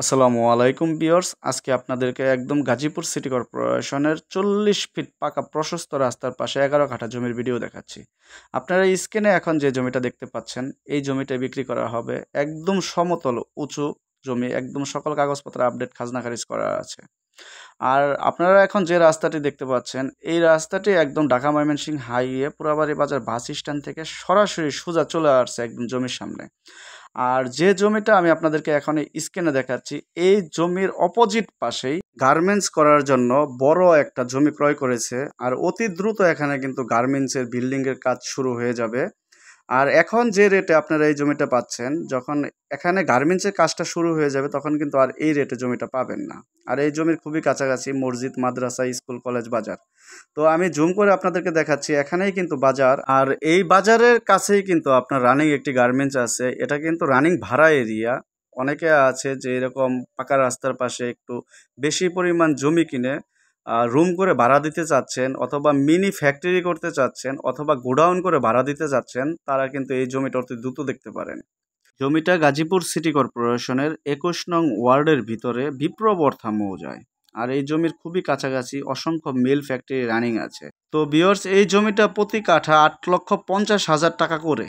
আসসালামু আলাইকুম ভিউয়ার্স, আজকে আপনাদেরকে একদম গাজীপুর সিটি কর্পোরেশনের 40 ফিট পাকা প্রশস্ত রাস্তার পাশে 11 কাঠা জমির ভিডিও দেখাচ্ছি। আপনারা স্ক্রিনে এখন যে জমিটা দেখতে পাচ্ছেন, এই জমিটা বিক্রি করা হবে। একদম সমতল উঁচু জমি, একদম সকল কাগজপত্র আপডেট, খাজনা খারিজ করা আছে। আর আপনারা এখন যে রাস্তাটি দেখতে পাচ্ছেন, এই রাস্তাটি একদম ঢাকা ময়মনসিংহ হাইওয়ে পুরাবাড়ি বাজার বাস স্ট্যান্ড থেকে সরাসরি সোজা চলে আসছে একদম জমির সামনে। আর যে জমিটা আমি আপনাদেরকে এখন স্ক্রিনে দেখাচ্ছি, এই জমির অপোজিট পাশেই গার্মেন্টস করার জন্য বড় একটা জমি ক্রয় করেছে। আর অতি দ্রুত এখানে কিন্তু গার্মেন্টসের বিল্ডিংয়ের কাজ শুরু হয়ে যাবে। আর এখন যে রেটে আপনারা এই জমিটা পাচ্ছেন, যখন এখানে গার্মেন্টসের কাজটা শুরু হয়ে যাবে তখন কিন্তু আর এই রেটে জমিটা পাবেন না। আর এই জমির খুবই কাছাকাছি মসজিদ, মাদ্রাসা, স্কুল, কলেজ, বাজার। তো আমি জুম করে আপনাদেরকে দেখাচ্ছি, এখানেই কিন্তু বাজার। আর এই বাজারের কাছেই কিন্তু আপনার রানিং একটি গার্মেন্টস আছে। এটা কিন্তু রানিং ভাড়া এরিয়া। অনেকে আছে যে এরকম পাকা রাস্তার পাশে একটু বেশি পরিমাণ জমি কিনে রুম করে ভাড়া দিতে চাচ্ছেন, অথবা মিনি ফ্যাক্টরি করতে চাচ্ছেন, অথবা গোডাউন করে ভাড়া দিতে চাচ্ছেন, তারা কিন্তু এই জমিটা অতি দ্রুত দেখতে পারেন। জমিটা গাজীপুর সিটি কর্পোরেশনের 21 নং ওয়ার্ডের ভিতরে বিপ্রবর্থা মৌজায়। আর এই জমির খুবই কাছাকাছি অসংখ্য মিল ফ্যাক্টরি রানিং আছে। তো ভিউয়ার্স, এই জমিটা প্রতি কাঠা 8,50,000 টাকা করে।